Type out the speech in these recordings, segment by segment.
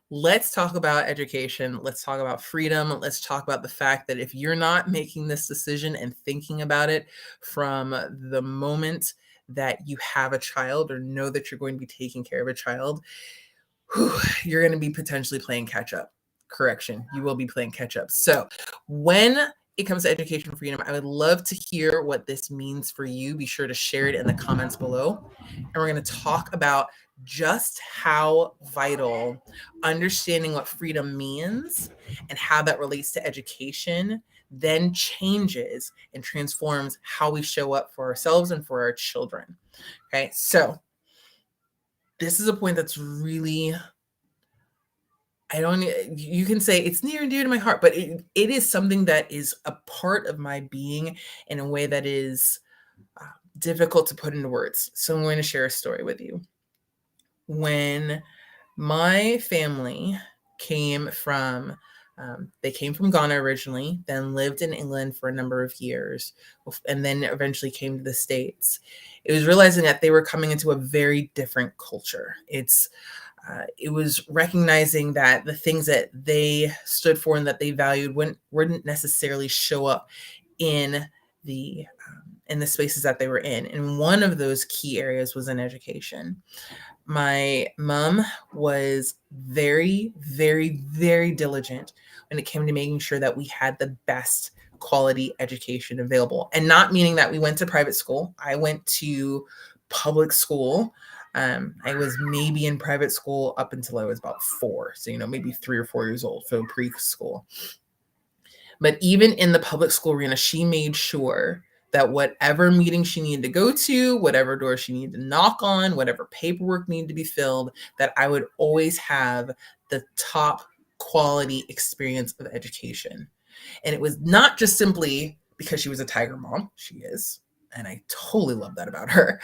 Let's talk about education. Let's talk about freedom. Let's talk about the fact that if you're not making this decision and thinking about it from the moment that you have a child or know that you're going to be taking care of a child, you're going to be potentially playing catch up. Correction, you will be playing catch up. So, when it comes to education freedom, I would love to hear what this means for you. Be sure to share it in the comments below. And we're going to talk about just how vital understanding what freedom means and how that relates to education then changes and transforms how we show up for ourselves and for our children. Okay, so this is a point that's really, you can say it's near and dear to my heart, but it is something that is a part of my being in a way that is difficult to put into words. So I'm going to share a story with you. When my family came from, they came from Ghana originally, then lived in England for a number of years, and then eventually came to the States. It was realizing that they were coming into a very different culture. It was recognizing that the things that they stood for and that they valued wouldn't necessarily show up in the spaces that they were in. And one of those key areas was in education. My mom was very, very, very diligent when it came to making sure that we had the best quality education available. And not meaning that we went to private school. I went to public school. I was maybe in private school up until I was about 4. So, maybe 3 or 4 years old, so preschool. But even in the public school arena, she made sure that whatever meeting she needed to go to, whatever door she needed to knock on, whatever paperwork needed to be filled, that I would always have the top quality experience of education. And it was not just simply because she was a Tiger mom. She is. And I totally love that about her.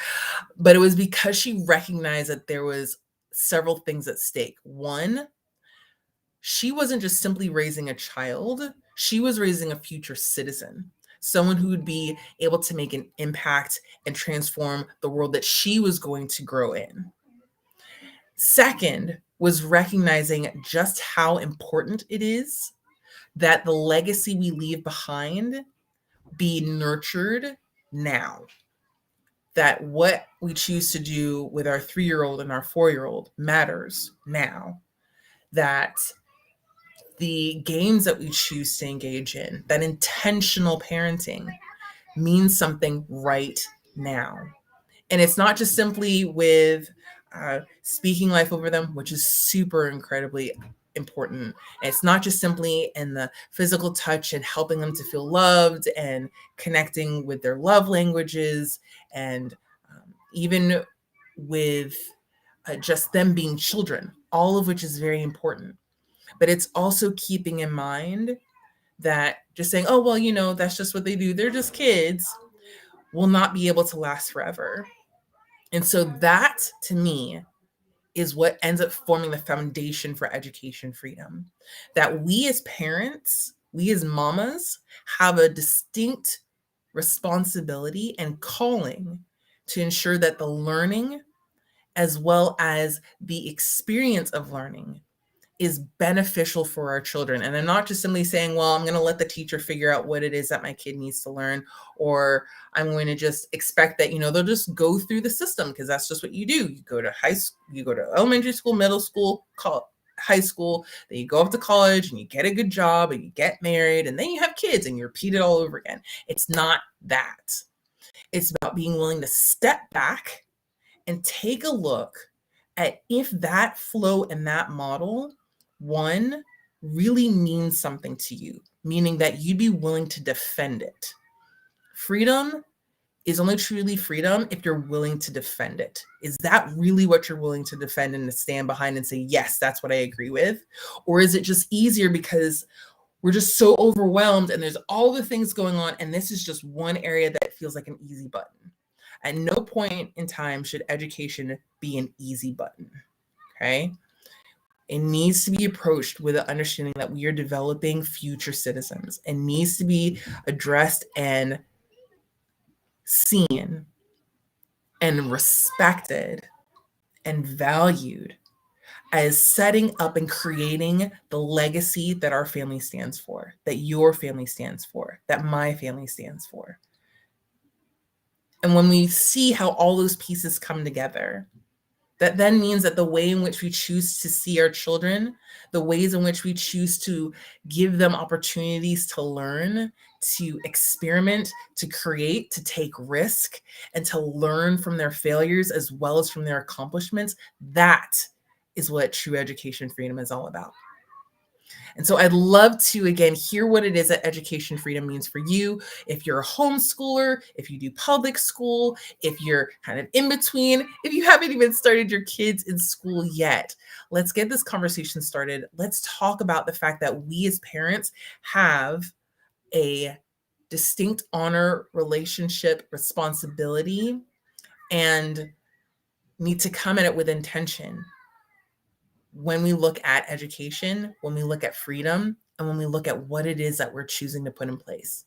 But it was because she recognized that there was several things at stake. One, she wasn't just simply raising a child, she was raising a future citizen, someone who would be able to make an impact and transform the world that she was going to grow in. Second was recognizing just how important it is that the legacy we leave behind be nurtured now. That what we choose to do with our 3-year-old and our 4-year-old matters now. That the games that we choose to engage in, that intentional parenting means something right now. And it's not just simply with speaking life over them, which is super incredibly important. And it's not just simply in the physical touch and helping them to feel loved and connecting with their love languages, and even with just them being children, all of which is very important. But it's also keeping in mind that just saying, oh, well, that's just what they do, they're just kids, will not be able to last forever. And so that, to me, is what ends up forming the foundation for education freedom. That we as parents, we as mamas, have a distinct responsibility and calling to ensure that the learning, as well as the experience of learning, is beneficial for our children. And I'm not just simply saying, well, I'm going to let the teacher figure out what it is that my kid needs to learn, or I'm going to just expect that, they'll just go through the system, because that's just what you do. You go to high school, you go to elementary school, middle school, high school, then you go up to college and you get a good job and you get married and then you have kids and you repeat it all over again. It's not that. It's about being willing to step back and take a look at if that flow and that model, one, really means something to you, meaning that you'd be willing to defend it. Freedom is only truly freedom if you're willing to defend it. Is that really what you're willing to defend and to stand behind and say, yes, that's what I agree with? Or is it just easier because we're just so overwhelmed and there's all the things going on, and this is just one area that feels like an easy button? At no point in time should education be an easy button, okay? It needs to be approached with the understanding that we are developing future citizens. It needs to be addressed and seen and respected and valued as setting up and creating the legacy that our family stands for, that your family stands for, that my family stands for. And when we see how all those pieces come together, that then means that the way in which we choose to see our children, the ways in which we choose to give them opportunities to learn, to experiment, to create, to take risk, and to learn from their failures as well as from their accomplishments, that is what true education freedom is all about. And so I'd love to, again, hear what it is that education freedom means for you. If you're a homeschooler, if you do public school, if you're kind of in between, if you haven't even started your kids in school yet, let's get this conversation started. Let's talk about the fact that we as parents have a distinct honor, relationship, responsibility, and need to come at it with intention when we look at education, when we look at freedom, and when we look at what it is that we're choosing to put in place.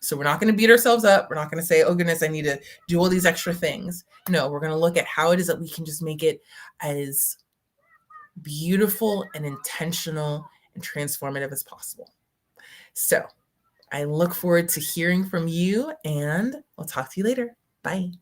So we're not going to beat ourselves up. We're not going to say, oh goodness, I need to do all these extra things. No, we're going to look at how it is that we can just make it as beautiful and intentional and transformative as possible. So I look forward to hearing from you, and I'll talk to you later. Bye.